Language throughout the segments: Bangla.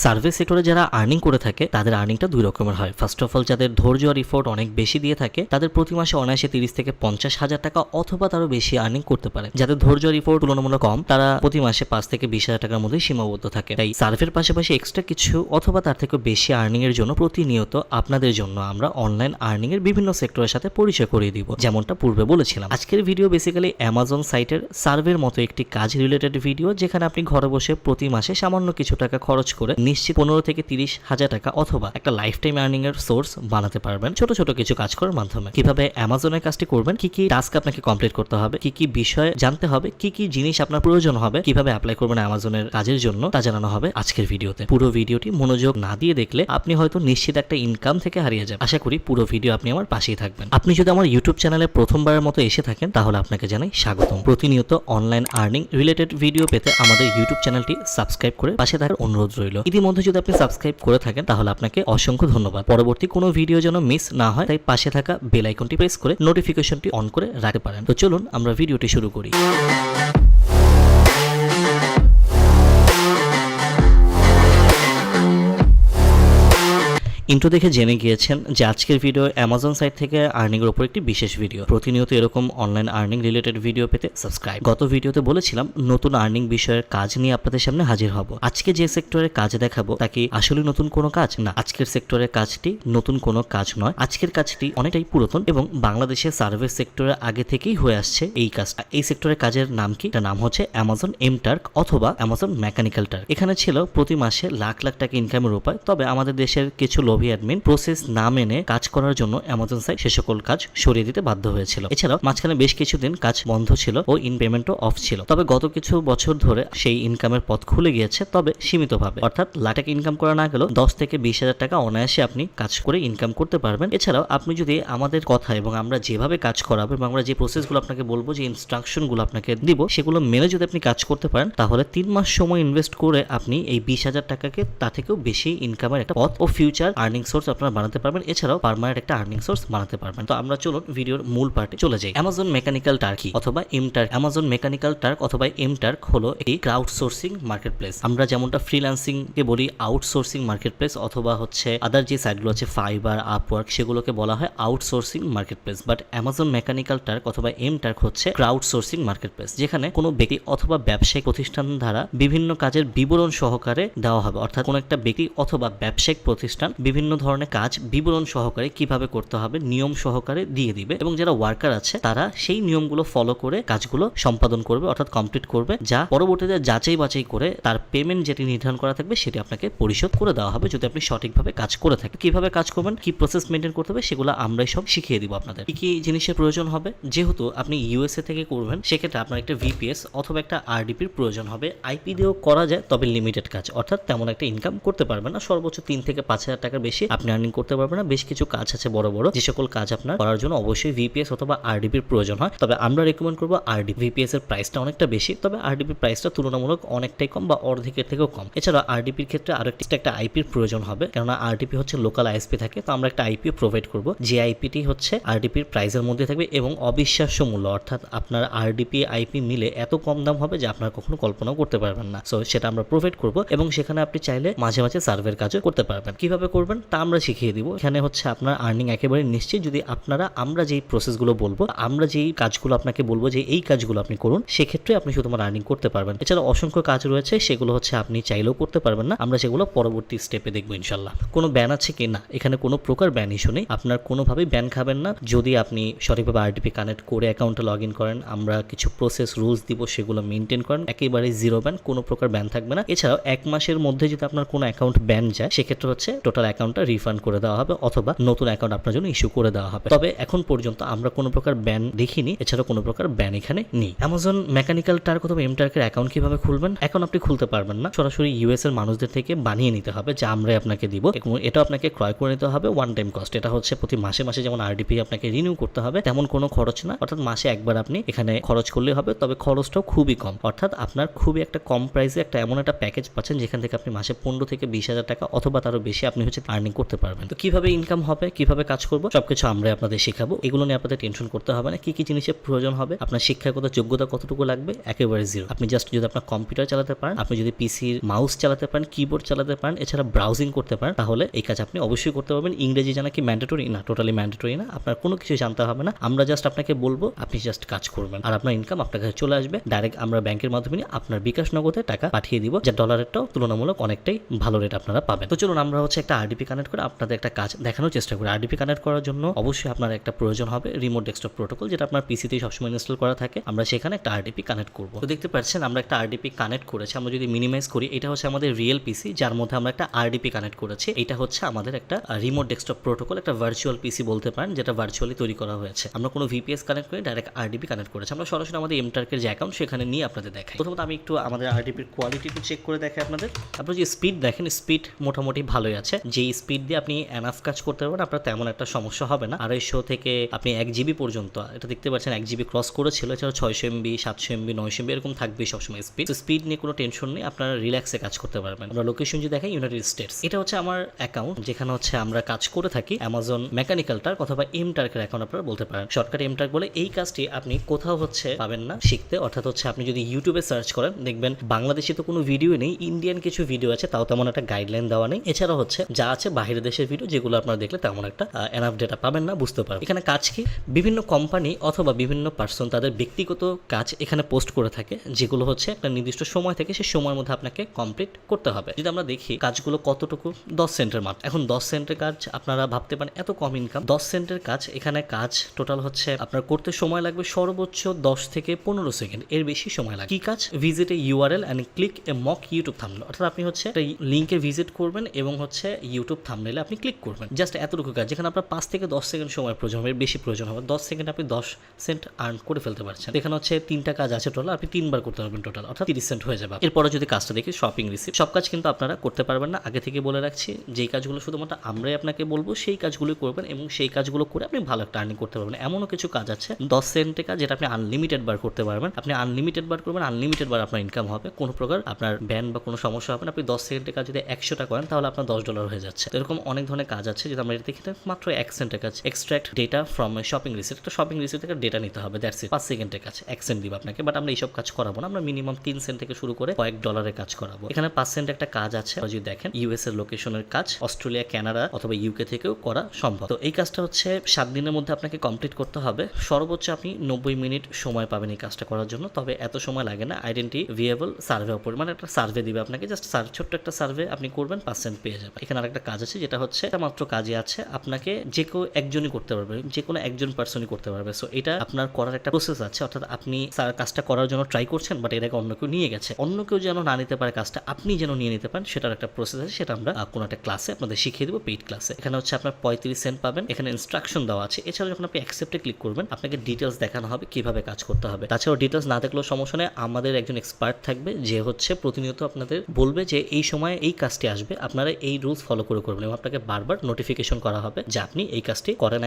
সার্ভিস সেক্টরে যারা আর্নিং করে থাকে তাদের আর্নিংটা দুই রকমের হয়। ফার্স্ট অফ অল যাদের ধৈর্য আর ইফোর্ট অনেক বেশি দিয়ে থাকে তাদের প্রতি মাসে অনায়াসে 30 থেকে 50,000 টাকা অথবা তারও বেশি আর্নিং করতে পারে। যাদের ধৈর্য আর ইফোর্ট তুলনামূলক কম তারা প্রতি মাসে 5 থেকে 20,000 টাকার মধ্যে সীমাবদ্ধ থাকে। তাই সার্ভের পাশাপাশি এক্সট্রা কিছু অথবা তার থেকে বেশি আর্নিং এর জন্য প্রতিনিয়ত আপনাদের জন্য আমরা অনলাইন আর্নিং এর বিভিন্ন সেক্টরের সাথে পরিচয় করিয়ে দিব, যেমনটা পূর্বে বলেছিলাম। আজকের ভিডিও বেসিক্যালি অ্যামাজন সাইটের সার্ভের মতো একটি কাজ রিলেটেড ভিডিও, যেখানে আপনি ঘরে বসে প্রতি মাসে সামান্য কিছু টাকা খরচ করে নিশ্চিত 15 থেকে 30,000 টাকা অথবা একটা লাইফ টাইম আর্নিং এর সোর্স বানাতে পারবেন ছোট ছোট কিছু কাজ করার মাধ্যমে। কিভাবে অ্যামাজনের কাজটি করবেন, কি কি টাস্ক আপনাকে কমপ্লিট করতে হবে, কি কি বিষয় জানতে হবে, কি কি জিনিস আপনার প্রয়োজন হবে, কিভাবে অ্যাপ্লাই করবেন অ্যামাজনের কাজের জন্য, তা জানানো হবে আজকের ভিডিওতে। পুরো ভিডিওটি মনোযোগ না দিয়ে দেখলে আপনি হয়তো নিশ্চিত একটা ইনকাম থেকে হারিয়ে যাবেন। আশা করি পুরো ভিডিও আপনি আমার পাশেই থাকবেন। আপনি যদি আমার ইউটিউব চ্যানেলে প্রথমবারের মতো এসে থাকেন তাহলে আপনাকে জানাই স্বাগতম। প্রতিনিয়ত অনলাইন আর্নিং রিলেটেড ভিডিও পেতে আমাদের ইউটিউব চ্যানেলটি সাবস্ক্রাইব করে পাশে থাকার অনুরোধ রইল। ইতিমধ্যে যদি আপনি সাবস্ক্রাইব করে থাকেন তাহলে আপনাকে অসংখ্য ধন্যবাদ। পরবর্তী কোনো ভিডিও যেন মিস না হয় তাই পাশে থাকা বেল আইকনটি প্রেস করে নোটিফিকেশনটি অন করে রাখতে পারেন। তো চলুন আমরা ভিডিওটি শুরু করি। ইন্ট্রো দেখে জেনে গিয়েছেন যে আজকের ভিডিও অ্যামাজন সাইট থেকে আর্নিং এর উপর একটি বিশেষ ভিডিও। প্রতিনিয়ত এরকম অনলাইন আর্নিং রিলেটেড ভিডিও পেতে সাবস্ক্রাইব। গত ভিডিওতে বলেছিলাম নতুন আর্নিং বিষয়ের কাজ নিয়ে আপনাদের সামনে হাজির হব। আজকে যে সেক্টরে কাজ দেখাবো তা কি আসলে নতুন কোনো কাজ না। আজকের সেক্টরের কাজটি নতুন কোনো কাজ নয়, আজকের কাজটি অনেকটাই পুরাতন এবং বাংলাদেশের সার্ভিস সেক্টরে আগে থেকেই হয়ে আসছে এই কাজটা। এই সেক্টরের কাজের নাম কি? তার নাম হচ্ছে অ্যামাজন এম টার্ক অথবা অ্যামাজন মেকানিক্যাল টার্ক। এখানে ছিল প্রতি মাসে লাখ লাখ টাকা ইনকামের উপায়। তবে আমাদের দেশের কিছু লোভী অ্যাডমিন প্রসেস না মেনে কাজ করার জন্য অ্যামাজন সাইট সে সকল কাজ সরিয়ে দিতে বাধ্য হয়েছিল। এছাড়াও মাঝখানে বেশ কিছুদিন কাজ বন্ধ ছিল ও ইন পেমেন্টও অফ ছিল। তবে গত কিছু বছর ধরে সেই ইনকামের পথ খুলে গিয়েছে, তবে সীমিতভাবে। অর্থাৎ লাখ টাকা ইনকাম করা না গেলেও 10 থেকে 20,000 টাকা অনায়াসে আপনি কাজ করে ইনকাম করতে পারবেন। এছাড়াও আপনি যদি আমাদের কথা এবং আমরা যেভাবে কাজ করাবো এবং আমরা যে প্রসেসগুলো আপনাকে বলবো, যে ইনস্ট্রাকশনগুলো আপনাকে দিব, সেগুলো মেনে যদি আপনি কাজ করতে পারেন তাহলে 3 মাস সময় ইনভেস্ট করে আপনি এই 20,000 টাকাকে তার থেকেও বেশি ইনকামের একটা পথ ও ফিউচার আর্নিং সোর্স আপনারা বানাতে পারবেন। এছাড়াও পার্মানেন্ট একটা আর্নিং সোর্স বানাতে পারবেন। তো আমরা চলুন ভিডিওর মূল পার্টে চলে যাই। অ্যামাজন মেকানিক্যাল টার্ক অথবা এম টার্ক। অ্যামাজন মেকানিক্যাল টার্ক অথবা এম টার্ক হলো একটি ক্রাউড সোর্সিং মার্কেট প্লেস। আমরা যেমনটা ফ্রিল্যান্সিং কে বলি আউটসোর্সিং মার্কেট প্লেস, অথবা হচ্ছে আদার যে সাইটগুলো আছে ফাইবার, আপওয়ার্ক, সেগুলোকে বলা হয় outsourcing market place. But Amazon mechanical Turk অথবা এম টার্ক হচ্ছে ক্রাউড সোর্সিং মার্কেট প্লেস, যেখানে কোনো ব্যক্তি অথবা ব্যবসায়িক প্রতিষ্ঠান দ্বারা বিভিন্ন কাজের বিবরণ সহকারে দেওয়া হবে। অর্থাৎ কোনো একটা ব্যক্তি অথবা ব্যবসায়িক প্রতিষ্ঠান বিভিন্ন ধরনের কাজ বিবরণ সহকারে কিভাবে করতে হবে নিয়ম সহকারে দিয়ে দিবে, এবং যারা ওয়ার্কার আছে তারা সেই নিয়মগুলো ফলো করে কাজগুলো সম্পাদন করবে, অর্থাৎ কমপ্লিট করবে, যা পরবর্তীতে যাচাই বাছাই করে তার পেমেন্ট যেটি নির্ধারণ করা থাকবে সেটি আপনাকে পরিশোধ করে দেওয়া হবে যদি আপনি সঠিকভাবে কাজ করে থাকেন। কিভাবে কাজ করবেন, কি প্রসেস মেনটেন করতে হবে, সেগুলো আমরাই সব শিখিয়ে দিব আপনাদের। কি কি জিনিসের প্রয়োজন হবে, যেহেতু আপনি ইউএসএ থেকে করবেন সেক্ষেত্রে আপনার একটা ভিপিএস অথবা একটা আরডিপির প্রয়োজন হবে। আইপি দিয়েও করা যায়, তবে লিমিটেড কাজ, অর্থাৎ তেমন একটা ইনকাম করতে পারবেন না। সর্বোচ্চ 3 থেকে 5,000 টাকার বেশি আপনি আর্নিং করতে পারবেন না। বেশ কিছু কাজ আছে বড় বড়, যে সকল কাজ আপনার করার জন্য অবশ্যই ভিপিএস অথবা আরডিপির প্রয়োজন হয়। তবে আমরা রেকমেন্ড করবো আরডিপি। ভিপিএস এর প্রাইসটা অনেকটা বেশি, তবে আরডিপির প্রাইসটা তুলনামূলক অনেকটাই কম বা অর্ধেকের থেকেও কম। এছাড়া আরডিপির ক্ষেত্রে আরো একটা আইপির প্রয়োজন হবে, কেননা আরডিপি হচ্ছে লোকাল আইএসপি থাকে, তো আমরা একটা আইপি প্রোভাইড করবো, যে আইপিটি হচ্ছে আরডিপির প্রাইসের মধ্যে থাকবে এবং অবিশ্বাস্য মূল্য। অর্থাৎ আপনার আরডিপি আইপি মিলে এত কম দাম হবে যে আপনার কখনো কল্পনাও করতে পারবেন না। সো সেটা আমরা প্রোভাইড করবো এবং সেখানে আপনি চাইলে মাঝে মাঝে সার্ভের কাজও করতে পারবেন। কিভাবে করবেন তা আমরা শিখিয়ে দিব। এখানে হচ্ছে আপনার আর্নিং একেবারে নিশ্চিত যদি আপনারা আমরা যেই প্রসেসগুলো বলবো, আমরা যেই কাজগুলো আপনাকে বলবো যে এই কাজগুলো আপনি করুন, সেক্ষেত্রে আপনি শুধুমাত্র আর্নিং করতে পারবেন। এছাড়া অসংখ্য কাজ রয়েছে, সেগুলো হচ্ছে আপনি চাইলেও করতে পারবেন না, আমরা সেগুলো পরবর্তী স্টেপে দেখবো ইনশাল্লাহ। কোনো ব্যান আছে কি না, এখানে কোনো প্রকার ব্যান ইস্যু নেই। আপনার কোনোভাবেই ব্যান খাবেন না যদি আপনি সঠিকভাবে আরডিপি কানেক্ট করে অ্যাকাউন্টে লগ ইন করেন। আমরা কিছু প্রসেস রুলস দিব, সেগুলো মেনটেন করেন, একেবারে জিরো ব্যান, কোনো প্রকার ব্যান থাকবে না। এছাড়াও 1 মাসের মধ্যে যদি আপনার কোনো অ্যাকাউন্ট ব্যান যায় সেক্ষেত্রে হচ্ছে টোটাল অ্যাকাউন্টটা রিফান্ড করে দেওয়া হবে অথবা নতুন অ্যাকাউন্ট আপনার জন্য ইস্যু করে দেওয়া হবে। তবে এখন পর্যন্ত আমরা কোনো প্রকার ব্যান দেখিনি, এছাড়া কোনো প্রকার ব্যান এখানে নেই। অ্যামাজন মেকানিক্যাল টার্ক অথবা এম টার্কের অ্যাকাউন্ট কিভাবে খুলবেন? এখন আপনি খুলতে পারবেন না, সরাসরি ইউএস এর মানুষদের থেকে বানিয়ে নিতে হবে, যা আমরা আপনাকে দিব। এবং এটা আপনাকে ক্রয় করে নিতে হবে ওয়ান টাইম কস্ট। এটা হচ্ছে প্রতি মাসে মাসে যেমন আরডিপি আপনাকে রিনিউ করতে হবে তেমন কোনো খরচ না, অর্থাৎ মাসে একবার আপনি এখানে খরচ করলে হবে। তবে খরচটাও খুবই কম, অর্থাৎ আপনার খুবই একটা কম প্রাইসে একটা এমন একটা প্যাকেজ পাচ্ছেন যেখান থেকে আপনি মাসে 15 থেকে 20,000 টাকা অথবা তারও বেশি আপনি হচ্ছে আর্নিং করতে পারবেন। তো কিভাবে ইনকাম হবে, কিভাবে কাজ করবো, সবকিছু আমরা আপনাদের শেখাবো। এগুলো নিয়ে আপনাদের টেনশন করতে হবে না। কি কি জিনিসের প্রয়োজন হবে, আপনার শিক্ষাগত যোগ্যতা কতটুকু লাগবে, একেবারে জিরো। আপনি জাস্ট যদি আপনার কম্পিউটার চালাতে পারেন, আপনি যদি পিসির মাউস চালাতে পারেন, কিবোর্ড চালাতে পারেন, এছাড়া ব্রাউজিং করতে পারেন, তাহলে এই কাজ আপনি অবশ্যই করতে পারবেন। ইংরেজি জানা কি ম্যান্ডেটরি না? টোটালি ম্যান্ডেটরি না। আপনার কোনো কিছু জানতে হবে না। আমরা জাস্ট আপনাকে বলবো, আপনি জাস্ট কাজ করবেন, আর আপনার ইনকাম আপনার কাছে চলে আসবে। ডাইরেক্ট আমরা ব্যাংকের মাধ্যমে আপনার বিকাশ নগদে টাকা পাঠিয়ে দিব, যা ডলারেরটাও তুলনামূলক অনেকটাই ভালো রেট আপনারা পাবেন। তো চলুন আমরা একটা আরডিপি কানেক্ট করে আপনাদের একটা কাজ দেখানোর চেষ্টা করি। আরডিপি কানেক্ট করার জন্য অবশ্যই আপনার একটা প্রয়োজন হবে রিমোট ডেস্কটপ প্রোটোকল, যেটা আপনার পিসিতেই সবসময় ইনস্টল করা থাকে। আমরা সেখানে একটা আরডিপি কানেক্ট করব। তো দেখতে পাচ্ছেন আমরা একটা আরডিপি কানেক্ট করেছি। আমরা যদি মিনিমাইজ করি, এটা হচ্ছে আমাদের রিয়েল পিসি, যার মধ্যে আমরা একটা আরডিপি কানেক্ট করেছি। এটা হচ্ছে আমাদের একটা রিমোট ডেস্কটপ প্রোটোকল, একটা ভার্চুয়াল পিসি বলতে পারেন, যেটা ভার্চুয়ালি তৈরি করা হয়েছে। আমরা কোনো ভিপিএস কানেক্ট করে ডাইরেক্ট আরডিপি কানেক্ট করেছি। আমরা সরাসরি আমাদের এমটার্কের যে অ্যাকাউন্ট সেখানে নিয়ে আপনাদের দেখাই। প্রথমত আমি একটু আমাদের আরডিপির কোয়ালিটি একটু চেক করে দেখাই আপনাদের। আপনার যে স্পিড দেখেন, স্পিড মোটামুটি ভালোই আছে। যে স্পিড দিয়ে আপনি এনাফ কাজ করতে পারবেন, আপনার তেমন একটা সমস্যা হবে না। 250 থেকে আপনি 1 জিবি পর্যন্ত, এটা দেখতে পাচ্ছেন 1 জিবি ক্রস করেছিল। এছাড়া 600 এমবি, 700 এমবি, 900 এমবি এরকম থাকবে সবসময় স্পিড। তো স্পিড নিয়ে কোনো টেনশন নেই, আপনারা রিল্যাক্সে কাজ করতে পারবেন। আমরা লোকেশন যদি দেখাই, ইউনাইটেড স্টেটস। এটা হচ্ছে আমার অ্যাকাউন্ট, যেখানে হচ্ছে আমরা কাজ করে থাকি অ্যামাজন মেকানিক্যাল টার্ক অথবা এমটার্কের অ্যাকাউন্ট আপনারা বলতে পারেন। শর্টকাট এমটার্ক বলে। এই কাজটি আপনি কোথাও হচ্ছে পাবেন না শিখতে, অর্থাৎ হচ্ছে আপনি যদি ইউটিউবে সার্চ করেন দেখবেন বাংলাদেশে তো কোনো ভিডিও নেই, ইন্ডিয়ান কিছু ভিডিও আছে, তাও তেমন একটা গাইডলাইন দেওয়া নেই। এছাড়া হচ্ছে যা আছে বাইরের দেশের ভিডিও, যেগুলো আপনারা দেখলে তেমন একটা এনাফ ডেটা পাবেন না, বুঝতে পারবেন। এখানে কাজ কি, বিভিন্ন কোম্পানি অথবা বিভিন্ন পার্সন তাদের ব্যক্তিগত কাজ এখানে পোস্ট করে থাকে, যেগুলো হচ্ছে একটা নির্দিষ্ট সময় থেকে সেই সময়ের মধ্যে আপনাকে কমপ্লিট করতে হবে। যদি আমরা দেখি কাজগুলো কতটুকু, 10 সেন্টের মাত্র। এখন 10 সেন্টের কাজ আপনারা ভাবতে পারেন এত কম ইনকাম। 10 সেন্টের কাজ, এখানে কাজ টোটাল হচ্ছে আপনার করতে সময় লাগবে সর্বোচ্চ 10 থেকে 15 সেকেন্ড, এর বেশি সময় লাগে। কি কাজ, visit a URL and click a mock YouTube thumbnail. অর্থাৎ আপনি হচ্ছে একটা লিংকে ভিজিট করবেন এবং হচ্ছে ইউটিউব থাম্বনেলে আপনি ক্লিক করবেন। জাস্ট এতটুকু কাজ, যেখানে আপনার 5 থেকে 10 সেকেন্ড সময় প্রয়োজন হবে, এর বেশি প্রয়োজন হবে। 10 সেকেন্ড আপনি 10 সেন্ট আর্ন করে ফেলতে পারছেন। এখানে হচ্ছে 3টা কাজ আছে টোটাল, আপনি 3 বার করতে পারবেন টোটাল, অর্থাৎ 30 সেন্ট হয়ে যাবে। এরপরে যদি কাজটা দেখি, শপিং রিসিপ্ট। সব কাজ কিন্তু আপনারা করতে পারবেন না, আগে থেকে বলে রাখছি। যেই কাজগুলো শুধুমাত্র আমরাই আপনাকে বলবো সেই কাজগুলো করবেন, এবং সেই কাজগুলো করে আপনি ভালো একটা আর্নিং করতে পারবেন। এমনও কিছু কাজ আছে 10 সেন্টের কাজ, যেটা আপনি আনলিমিটেড বার করতে পারবেন। আপনি আনলিমিটেড বার করবেন, আনলিমিটেড বার আপনার ইনকাম হবে, কোনো প্রকার আপনার ব্যান বা কোনো সমস্যা হবে না। আপনি 10 সেকেন্ডের কাজ যদি 100টা করেন, তাহলে আপনার $10 হয়ে যাচ্ছে। তো এরকম অনেক ধরনের কাজ আছে, যদি আমরা এটা দেখি মাত্র 1 সেন্টের কাজ, extract data from shopping receipt. একটা শপিং রিসিপ্ট থেকে ডেটা নিতে হবে, দ্যাটস ইট। 5 সেকেন্ডের কাজ, 1 সেন্ট দিব আপনাকে, বাট আমরা এইসব কাজ করাবো না। আমরা মিনিমাম 3 সেন্ট থেকে শুরু করে কয়েক ডলারের কাজ করাবো। এখানে 5 সেন্ট একটা কাজ আছে, যদি দেখেন ইউএস এর লোকেশনের কাজ, অস্ট্রেলিয়া, কানাডা অথবা ইউকে থেকেও করা সম্ভব। তো এই কাজটা হচ্ছে 7 দিনের মধ্যে আপনাকে কমপ্লিট করতে হবে। সর্বোচ্চ আপনি 90 মিনিট সময় পাবেন এই কাজটা করার জন্য, তবে এত সময় লাগে না। আইডেন্টি ভিয়েবল সার্ভে উপর, মানে একটা সার্ভে দিবে আপনাকে, জাস্ট ছোট্ট একটা সার্ভে আপনি করবেন, 5 সেন্ট পেয়ে যাবেন। এখানে আরেকটা কাজ আছে, যেটা হচ্ছে মাত্র কাজে আছে, আপনাকে যে কেউ একজনই করতে পারবে, যে কোনো একজন পার্সনই করতে পারবে। সো এটা আপনার করার একটা প্রসেস আছে, অর্থাৎ আপনি কাজটা করার জন্য ট্রাই করছেন, বাট এটাকে অন্য কেউ নিয়ে গেছে, অন্য কেউ যেন না নিতে পারে কাজটা, আপনি যেন নিয়ে নিতে পারেন, সেটার একটা প্রসেস আছে। সেটা আমরা কোনো একটা ক্লাসে আপনাদের শিখিয়ে দেবো, পেইড ক্লাসে। এখানে হচ্ছে আপনার 35 সেন্ট পাবেন, এখানে ইনস্ট্রাকশন দেওয়া আছে। এছাড়া যখন আপনি অ্যাকসেপ্টে ক্লিক করবেন, আপনাকে ডিটেলস দেখানো হবে কিভাবে কাজ করতে হবে। তাছাড়াও ডিটেলস না দেখলেও সমস্যা নেই, আমাদের একজন এক্সপার্ট থাকবে, যে হচ্ছে প্রতিনিয়ত আপনাদের বলবে যে এই সময় এই কাজটি আসবে, আপনারা এই রুলস ফলো করে করবেন, এবং আপনাকে বারবার নোটিফিকেশন করা হবে যে আপনি এই কাজটি করেন,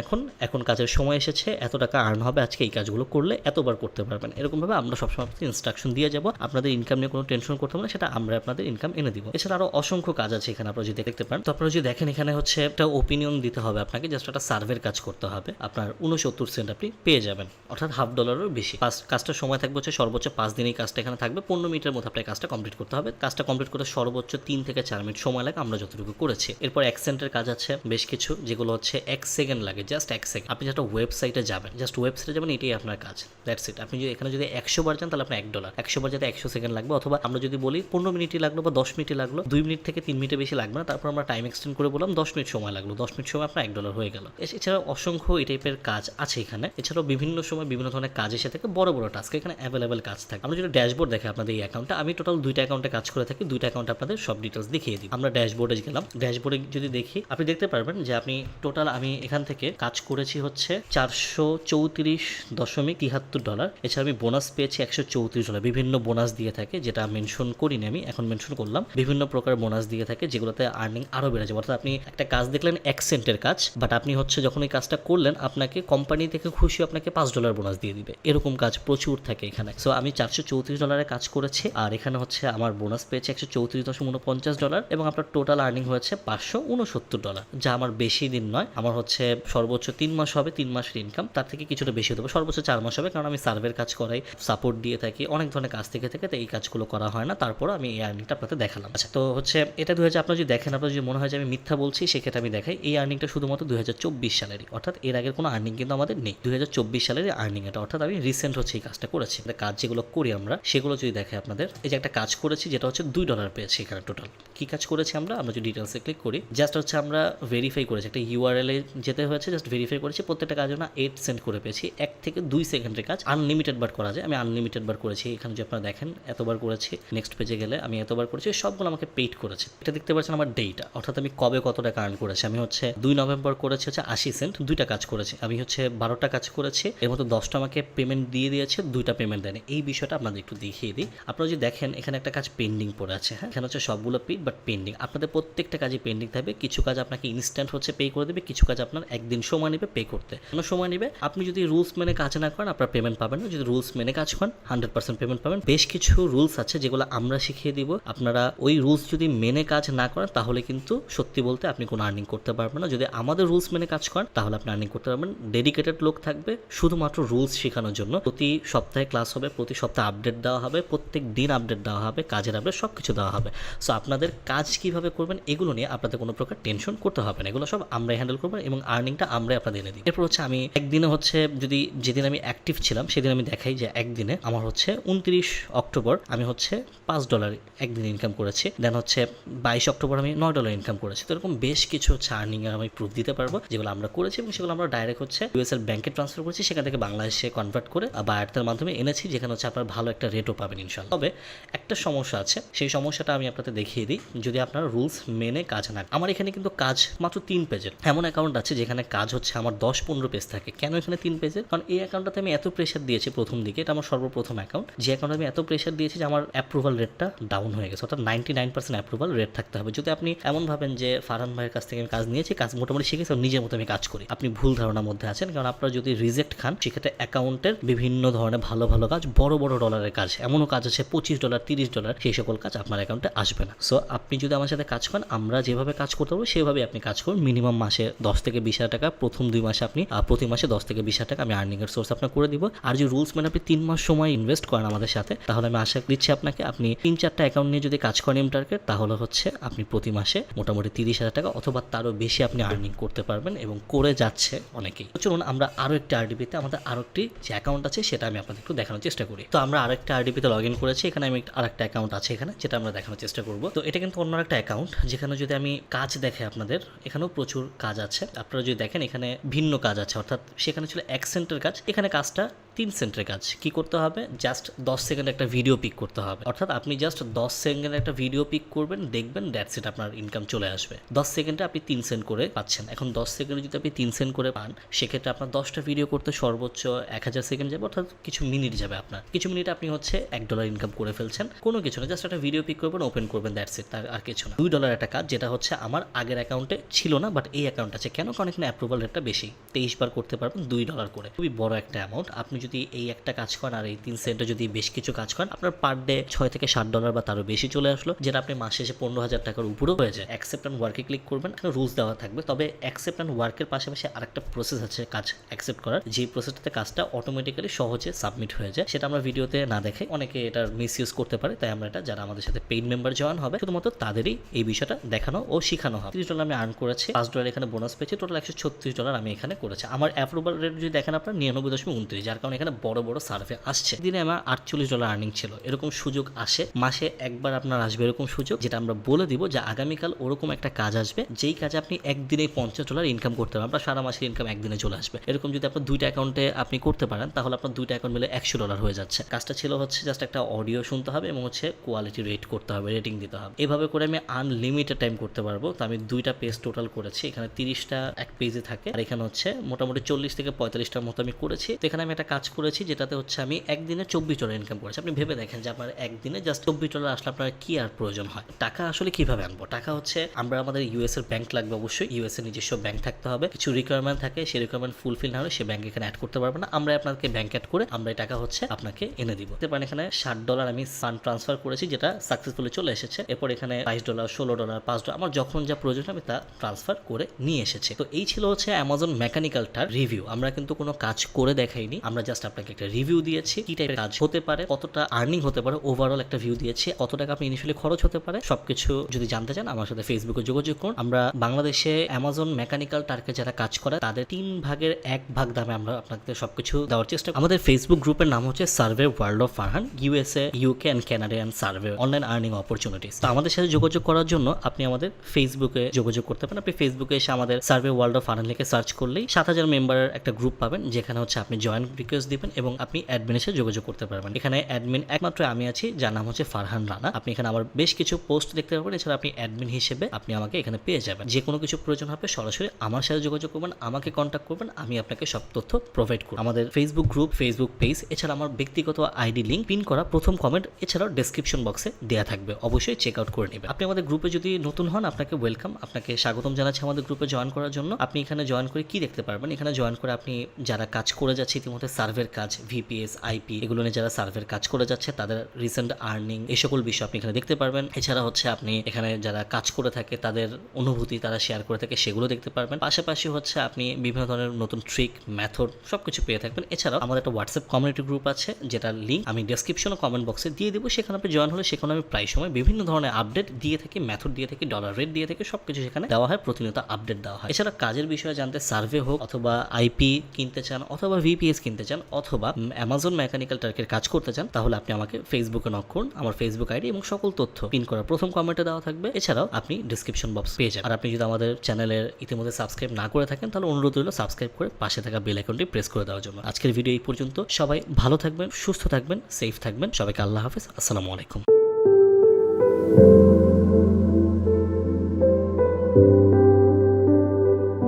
এখন কাজের সময় এসেছে, এত টাকা আর্ন হবে, আজকে এই কাজগুলো করলে এতবার করতে পারবেন। এরকম ভাবে আমরা সবসময় আপনাদের ইনস্ট্রাকশন দিয়ে যাব। আপনাদের ইনকাম নিয়ে কোনো টেনশন করতে হবে না, সেটা আমরা আপনাদের ইনকাম এনে দিব। এছাড়া আরো অসংখ্য কাজ আছে এখানে, আপনারা যদি দেখতে পান। তো আপনারা যদি দেখেন, এখানে হচ্ছে একটা ওপিনিয়ন দিতে হবে আপনাকে, জাস্ট একটা সার্ভের কাজ করতে হবে, আপনার 69 সেন্ট আপনি পেয়ে যাবেন, অর্থাৎ $1/2 বেশি। কাজটার সময় থাকবে হচ্ছে সর্বোচ্চ 5 দিন। এই কাজটা এখানে থাকবে 15 মিনিটের মধ্যে আপনার কাজটা কমপ্লিট করতে হবে। কাজটা কমপ্লিট করতে সর্বোচ্চ 3 থেকে 4 মিনিট সময় লাগে, আমরা যতটুকু করেছি। এরপর 1 সেন্টের কাজ আছে বেশ কিছু, যেগুলো হচ্ছে 1 সেকেন্ড লাগে, জাস্ট 1 সেকেন্ড। আপনি যেটা ওয়েবসাইটে যাবেন, জাস্ট ওয়েবসাইটে যাবেন, এটাই আপনার কাজ, দ্যাটস ইট। আপনি যদি এখানে যদি 100 বার যান, তাহলে আপনার $1, 100 বার যাতে 100 সেকেন্ড লাগবে, অথবা আমরা যদি বলি 15 মিনিটই লাগলো বা 10 মিনিটই লাগলো, 2 মিনিট থেকে 3 মিনিটে বেশি লাগবে না। তারপর আমরা টাইম এক্সটেন্ড করে বললাম 10 মিনিট সময় লাগলো, 10 মিনিট সময় আপনার $1 হয়ে গেল। এছাড়াও অসংখ্য এই টাইপের কাজ আছে এখানে। এছাড়াও বিভিন্ন সময় বিভিন্ন ধরনের কাজ এসে থাকে, বড় বড় টাস্ক এখানে অ্যাভেলেবেল কাজ থাকে। আমরা যদি ড্যাশবোর্ড দেখে আপনাদের এই অ্যাকাউন্টটা, আমি টোটাল 2টা অ্যাকাউন্টে কাজ করে থাকি, 2টা অ্যাকাউন্টে আপনাদের সব ডিটেলস দেখিয়ে দিই। আমরা ড্যাশবোর্ডে গেলাম, ড্যাশবোর্ডে যদি দেখি, আপনি দেখতে পারবেন যে আপনি টোটাল আমি এখান থেকে কাজ করেছি হচ্ছে $434.73। এছাড়া আমি বোনাস পেয়েছি $134। বিভিন্ন বোনাস দিয়ে থাকে, যেটা মেনশন করিনি, আমি এখন মেনশন করলাম। বিভিন্ন প্রকার বোনাস দিয়ে থাকে, যেগুলোতে আর্নিং আরো বেড়ে যাবে। অর্থাৎ আপনি একটা কাজ দেখলেন 1 সেন্টের কাজ, বাট আপনি হচ্ছে যখন এই কাজটা করলেন, আপনাকে কোম্পানি থেকে খুশি আপনাকে $5 বোনাস দিয়ে দিবে। এরকম কাজ প্রচুর থাকে এখানে। সো আমি $434 কাজ করেছি, আর এখানে হচ্ছে আমার বোনাস পেয়েছে $134.49, এবং আপনার টোটাল আর্নিং হয়েছে $569, যা আমার বেশি দিন নয়। আমার হচ্ছে সর্বোচ্চ 3 মাস হবে, 3 মাসের ইনকাম, তার থেকে কিছুটা বেশি হতে হবে, সর্বোচ্চ 4 মাস হবে, কারণ আমি সার্ভের কাজ করাই, সাপোর্ট দিয়ে থাকি, অনেক ধরনের কাজ থেকে তো এই কাজগুলো করা হয় না। তারপর আমি এই আর্নিংটা আপনাদের দেখালাম। আচ্ছা, তো হচ্ছে এটা 2000, আপনারা যদি দেখেন, আপনার যদি মনে হয় যে আমি মিথ্যা বলছি, সেক্ষেত্রে আমি দেখাই এই আর্নিংটা শুধুমাত্র 2024 সালেরই, অর্থাৎ এর আগের কোনো আর্নিং কিন্তু আমাদের নেই। 2024 সালের আর্নিং এটা, অর্থাৎ আমি রিসেন্ট হচ্ছে এই কাজটা করেছি। কাজ যেগুলো করি আমরা সেগুলো যদি দেখে আপনাদের, এই যে একটা কাজ করেছি যেটা হচ্ছে $2 পেয়েছি এখানে টোটাল। কি কাজ করেছি আমরা যদি ডিটেলসে ক্লিক করি, জাস্ট হচ্ছে আমরা ভেরিফাই করেছি, একটা URL এ যেতে হয়েছে, জাস্ট ভেরিফাই করেছি, প্রত্যেকটা কাজে না 8 সেন্ট করে পেয়েছি। 1 থেকে 2 সেকেন্ডের কাজ, আনলিমিটেড বার করা যায়, আমি আনলিমিটেড বার করেছি। এখানে যে আপনারা দেখেন এতবার করেছি, নেক্সট পেজে গেলে আমি এতবার করেছি, সবগুলো আমাকে পেইড করেছে। এটা দেখতে পাচ্ছেন আমার ডেটা, অর্থাৎ আমি কবে কত টাকা আর্ন করেছি। আমি হচ্ছে 2 নভেম্বর করেছি হচ্ছে 80 সেন্ট, 2টা কাজ করেছি। আমি হচ্ছে 12টা কাজ করেছি, এর মধ্যে 10টা আমাকে পেমেন্ট দিয়ে দিয়েছে, 2টা পেমেন্ট দেয়নি। এই বিষয়টা আপনাদের একটু দেখিয়ে দিই। আপনারা যদি দেখেন এখানে একটা কাজ পেন্ডিং পড়ে আছে, হ্যাঁ, এখানে হচ্ছে সবগুলো পেইড বাট পেন্ডিং। আপনাদের প্রত্যেকটা কাজই পেন্ডিং থাকবে। কিছু কাজ আপনাকে ইনস্ট্যান্ট হচ্ছে পে করে দেবে, কিছু কাজ আপনার একদিন সময় নেবে পে করতে, কোনো সময় নেবে। আপনি যদি রুলস মেনে কাজ না করেন আপনার পেমেন্ট পাবেন না, যদি রুলস মেনে কাজ করেন 100% পেমেন্ট পাবেন। বেশ কিছু রুলস আছে যেগুলো আমরা শিখিয়ে দিব, আপনারা ওই রুলস যদি মেনে কাজ না করেন তাহলে কিন্তু সত্যি বলতে আপনি কোনো আর্নিং করতে পারবেন না। যদি আমাদের রুলস মেনে কাজ করেন তাহলে আপনি আর্নিং করতে পারবেন। ডেডিকেটেড লোক থাকবে শুধুমাত্র রুলস শেখানোর জন্য। প্রতি সপ্তাহে ক্লাস হবে, প্রতি সপ্তাহে আপডেট দেওয়া হবে, প্রত্যেক দিন আপডেট দেওয়া হবে, কাজের আপডেট সব কিছু দেওয়া হবে। সো আপনাদের কাজ কিভাবে করবেন এগুলো নিয়ে আপনাদের কোনো প্রকার টেনশন করতে হবে না, এগুলো সব আমরাই হ্যান্ডেল করবো এবং আর্নিংটা আমরাই আপনাদের এনে দিই। এরপর হচ্ছে আমি একদিনে হচ্ছে যদি যেদিন আমি অ্যাক্টিভ ছিলাম সেদিন আমি দেখাই যে একদিনে আমার হচ্ছে 29 অক্টোবর আমি হচ্ছে $5 একদিন ইনকাম করেছি। দেন হচ্ছে 22 অক্টোবর আমি $9 ইনকাম করেছি। তো এরকম বেশ কিছু হচ্ছে আর্নিং এর আমি প্রুফ দিতে পারবো যেগুলো আমরা করেছি এবং সেগুলো আমরা ডাইরেক্ট হচ্ছে US এর ব্যাংকে ট্রান্সফার করেছি, সেখান থেকে বাংলাদেশে কনভার্ট করে বা আয়াতের মাধ্যমে এনেছি, যেখানে হচ্ছে আপনার ভালো একটা রেটও পাবেন ইনশাল্লাহ। তবে একটা সমস্যা আছে, সেই সমস্যাটা আমি আপনাদের দেখিয়ে দিই। যদি আপনার রুলস মেনে কাজ না, আমার এখানে কিন্তু কাজ মাত্র 3 পেজের। এমন অ্যাকাউন্ট আছে যেখানে কাজ হচ্ছে আমার 10-15 পেজ থাকে। কেন এখানে 3 পেজের? কারণ এই অ্যাকাউন্টটাতে আমি এত প্রেশার দিয়েছি প্রথম দিকে, এটা আমার সর্বপ্রথম অ্যাকাউন্ট, যে অ্যাকাউন্টে আমি এত প্রেশার দিয়েছি যে আমার অ্যাপ্রুভাল রেটটা ডাউন হয়ে গেছে, অর্থাৎ 99% অ্যাপ্রুভাল রেট থাকতে হবে। যদি আপনি এমন ভাবেন যে ফারহান ভাইয়ের কাছ থেকে আমি কাজ নিয়েছি, কাজ মোটামুটি শিখেছি, নিজের মতো আমি কাজ করি, আপনি ভুল ধারণার মধ্যে আছেন। কারণ আপনারা যদি রিজেক্ট খান সেক্ষেত্রে অ্যাকাউন্টের বিভিন্ন ধরনের ভালো ভালো কাজ, বড় বড় ডলারের কাজ, এমনও কাজ আছে $25, $30, সেই সকল কাজ আপনার অ্যাকাউন্টে আসবে না। সো আপনি যদি আমার সাথে কাজ করেন, আমরা যেভাবে কাজ করতে পারবো সেভাবে আপনি কাজ করুন। মিনিমাম মাসে 10 থেকে 20,000 টাকা, প্রথম 2 মাসে আপনি প্রতি মাসে 10 থেকে 20,000 টাকা আমি আর্নিং এর সোর্স আপনার করে দিব। আর যদি রুলস মেনে আপনি 3 মাস সময় ইনভেস্ট করেন আমাদের সাথে, তাহলে আমি আশা দিচ্ছি আপনাকে, আপনি 3-4টা অ্যাকাউন্ট নিয়ে যদি কাজ করেন টার্গেট, তাহলে হচ্ছে আপনি প্রতি মাসে মোটামুটি 30,000 টাকা অথবা তারও বেশি আপনি আর্নিং করতে পারবেন এবং করে যাচ্ছে অনেকেই। চলুন আমরা আরও একটা আরডিপিতে আমাদের আরও একটি যে অ্যাকাউন্ট আছে সেটা আমি আপনাদের একটু দেখানোর চেষ্টা করি। তো আমরা আরেকটা আরডিপিতে লগ ইন করেছি, এখানে আমি আরেকটা অ্যাকাউন্ট আছে এখানে, যেটা আমরা দেখানোর চেষ্টা করবো। তো এটা কিন্তু অন্য একটা অ্যাকাউন্ট, যেখানে যদি আমি কাজ দেখে আপনাদের, এখানেও প্রচুর কাজ আছে। আপনারা যদি দেখেন এখানে ভিন্ন কাজ আছে, অর্থাৎ সেখানে ছিল 1 সেন্টের কাজ, এখানে কাজটা 3 সেন্টের কাজ। কি করতে হবে? জাস্ট 10 সেকেন্ড একটা ভিডিও পিক করতে হবে, অর্থাৎ আপনি জাস্ট 10 সেকেন্ডের একটা ভিডিও পিক করবেন, দেখবেন দ্যাটস ইট, আপনার ইনকাম চলে আসবে। 10 সেকেন্ডে আপনি 3 সেন্ট করে পাচ্ছেন। এখন 10 সেকেন্ডে যদি আপনি 3 সেন্ট করে পান, সেক্ষেত্রে আপনার 10টা ভিডিও করতে সর্বোচ্চ 1000 সেকেন্ড যাবে, অর্থাৎ কিছু মিনিট যাবে আপনার। কিছু মিনিট আপনি হচ্ছে $1 ইনকাম করে ফেলছেন, কোনো কিছু না, জাস্ট একটা ভিডিও পিক করবেন, ওপেন করবেন, দ্যাটস ইট, আর কিছু না। $2 একটা কাজ, যেটা হচ্ছে আমার আগের অ্যাকাউন্টে ছিল না, বাট এই অ্যাকাউন্ট আছে। কেন? কারণ এখানে অ্যাপ্রুভাল রেটটা বেশি, 23 বার করতে পারবেন $2 করে, খুবই বড় একটা অ্যামাউন্ট। আপনি যদি এই একটা কাজ করেন আর এই 3 সেন্টে যদি বেশ কিছু কাজ করেন, আপনার পার ডে $6 থেকে $7 বা তারও বেশি চলে আসলো, যেটা আপনি মাসে এসে 15,000 টাকার উপরেও হয়ে যায়। অ্যাকসেপ্ট অ্যান্ড ওয়ার্কে ক্লিক করবেন, এখানে রুলস দেওয়া থাকবে। তবে অ্যাকসেপ্ট অ্যান্ড ওয়ার্কের পাশাপাশি আরেকটা প্রসেস আছে কাজ অ্যাকসেপ্ট করার, যে প্রসেসটাতে কাজটা অটোমেটিক্যালি সহজে সাবমিট হয়ে যায়। সেটা আমরা ভিডিওতে না দেখে অনেকে এটার মিসইউজ করতে পারে, তাই আমরা এটা, যারা আমাদের সাথে পেইড মেম্বার জয়েন হবে শুধুমাত্র তাদেরই এই বিষয়টা দেখানো ও শেখানো হবে। $30 আমি আর্ন করেছি, $5 এখানে বোনাস পেয়েছি, টোটাল $136 আমি এখানে করেছি। আমার অ্যাপ্রুভাল রেট যদি দেখেন আপনার 99.29, যার কারণে এখানে বড় বড় সার্ভে আসছে। দিনে আমার $48 আর্নিং ছিল। এরকম সুযোগ আসে, মাসে একবার আপনার আসবে এরকম সুযোগ, যেটা আমরা বলে দিব যে আগামীকাল ওরকম একটা কাজ আসবে, যেই কাজে আপনি একদিনে $50 ইনকাম করতে পারবেন। আপনার সারা মাসের ইনকাম একদিনে চলে আসবে। এরকম যদি আপনার 2টা অ্যাকাউন্টে আপনি করতে পারেন, তাহলে আপনার 2টা অ্যাকাউন্ট মিলে $100 হয়ে যাচ্ছে। কাজটা ছিল হচ্ছে জাস্ট একটা অডিও শুনতে হবে এবং হচ্ছে কোয়ালিটি রেট করতে হবে, রেটিং দিতে হবে। এভাবে করে আমি আনলিমিটেড টাইম করতে পারবো। তো আমি 2টা পেজ টোটাল করেছি, এখানে 30টা এক পেজে থাকে, আর এখানে হচ্ছে মোটামুটি 40 থেকে 45টার মতো আমি করেছি। তো এখানে আমি একটা কাজ করেছি যেটাতে হচ্ছে আমি একদিনে $24 ইনকাম করেছি। আপনি ভেবে দেখেন যে আপনার একদিনে জাস্ট $24 আসলে আপনার কি আর প্রয়োজন হয়। টাকা আসলে কিভাবে আনবো? টাকা হচ্ছে আমরা আমাদের ইউএস এর ব্যাংক লাগবে, অবশ্যই ইউএস এর নিজস্ব ব্যাংক থাকতে হবে। কিছু রিকোয়ারমেন্ট থাকে, সেই রিকোয়ারমেন্ট ফুলফিল না হলে সে ব্যাংক এখানে অ্যাড করতে পারবে না। আমরা আপনাকে ব্যাংক অ্যাড করে আমরা এই টাকা হচ্ছে আপনাকে এনে দিব। পারেন এখানে $60 আমি ফান্ড ট্রান্সফার করেছি, যেটা সাকসেসফুলি চলে এসেছে। এরপর এখানে $22, $16, $5 আমার যখন যা প্রয়োজন আমি তা ট্রান্সফার করে নিয়ে এসেছি। তো এই ছিল হচ্ছে অ্যামাজন মেকানিক্যালটার রিভিউ। আমরা কিন্তু কোনো কাজ করে দেখাইনি, আমরা জাস্ট আপনাকে একটা রিভিউ দিয়েছি, কি টাইপের কাজ হতে পারে, কতটা আর্নিং হতে পারে, ওভারঅল একটা ভিউ দিয়েছি, কত টাকা আপনি ইনিশিয়ালি খরচ হতে পারে। সবকিছু যদি জানতে চান আমার সাথে ফেসবুকে যোগাযোগ করুন। আমরা বাংলাদেশে অ্যামাজন মেকানিক্যাল টার্কে যারা কাজ করে তাদের 3/1 দামে আমরা আপনাদের সবকিছু দেওয়ার চেষ্টা করি। আমাদের ফেসবুক গ্রুপের নাম হচ্ছে survey world of Farhan, USA, UK and Canada and survey online earning opportunities. তো আমাদের সাথে যোগাযোগ করার জন্য আপনি আমাদের ফেসবুকে যোগাযোগ করতে পারেন। আপনি ফেসবুকে এসে আমাদের সার্ভে ওয়ার্ল্ড অফ ফারহান লিখে সার্চ করলেই 7,000 মেম্বারের একটা গ্রুপ পাবেন, যেখানে হচ্ছে আপনি জয়েন রিকোয়েস্ট দিবেন এবং আপনি অ্যাডমিনের সাথে যোগাযোগ করতে পারবেন। এখানে অ্যাডমিন একমাত্র আমি আছি, যার নাম হচ্ছে ফারহান রানা। আপনি এখানে আমার বেশ কিছু পোস্ট দেখতে পাবেন। এছাড়া আপনি অ্যাডমিন হিসেবে আপনি আমাকে এখানে পেয়ে যাবেন। যে কোনো কিছু প্রয়োজন হবে সরাসরি আমার সাথে যোগাযোগ করবেন, আমাকে কন্ট্যাক্ট করবেন, আমি আপনাকে সব তথ্য প্রোভাইড করব। আমাদের ফেসবুক গ্রুপ, ফেসবুক পেজ, এছাড়া আমার ব্যক্তিগত আইডি লিঙ্ক পিন করা প্রথম কমেন্ট, এছাড়াও ডেসক্রিপশন বক্সে দেওয়া থাকবে, অবশ্যই চেক আউট করে নেবেন। আপনি আমাদের গ্রুপে যদি নতুন হন আপনাকে ওয়েলকাম, আপনাকে স্বাগতম জানাচ্ছি আমাদের গ্রুপে জয়েন করার জন্য। আপনি এখানে জয়েন করে কি দেখতে পারবেন? এখানে জয়েন করে আপনি যারা কাজ করে যাচ্ছে ইতিমধ্যে সার্ভের কাজ, VPS, IP এগুলো নিয়ে যারা সার্ভের কাজ করে যাচ্ছে তাদের রিসেন্ট আর্নিং, এই সকল বিষয় আপনি এখানে দেখতে পারবেন। এছাড়া হচ্ছে আপনি এখানে যারা কাজ করে থাকে তাদের অনুভূতি তারা শেয়ার করে থাকে সেগুলো দেখতে পারবেন। পাশাপাশি হচ্ছে আপনি বিভিন্ন ধরনের নতুন ট্রিক, মেথড সবকিছু পেয়ে থাকবেন। এছাড়াও আমাদের একটা হোয়াটসঅ্যাপ কমিউনিটি গ্রুপ আছে, যেটার লিঙ্ক আমি ডেসক্রিপশন ও কমেন্ট বক্সে দিয়ে দিব। সেখানে আপনি জয়েন হলে সেখানে আমি প্রায় সময় বিভিন্ন ধরনের আপডেট দিয়ে থাকি, মেথড দিয়ে থাকি, ডলার রেট দিয়ে থাকি, সবকিছু সেখানে দেওয়া হয়, প্রতিনিয়ত আপডেট দেওয়া হয়। এছাড়া কাজের বিষয়ে জানতে সার্ভে হোক অথবা IP কিনতে চান অথবা VPS কিনতে চান অথবা অ্যামাজন মেকানিক্যাল টার্কের কাজ করতে চান, তাহলে আপনি আমাকে ফেসবুকে নক করুন। আমার ফেসবুক আইডি এবং সকল তথ্য পিন করা প্রথম কমেন্টে দেওয়া থাকবে। এছাড়াও আপনি ডিসক্রিপশন বক্স পেয়ে যাবেন। আর আপনি যদি আমাদের চ্যানেলের ইতিমধ্যে সাবস্ক্রাইব না করে থাকেন তাহলে অনুরোধ রইল সাবস্ক্রাইব করে পাশে থাকা বেল আইকনটি প্রেস করে দেওয়ার জন্য। আজকের ভিডিও এই পর্যন্ত। সবাই ভালো থাকবেন, সুস্থ থাকবেন, সেফ থাকবেন। সবাইকে আল্লাহ হাফেজ, আসসালামু আলাইকুম।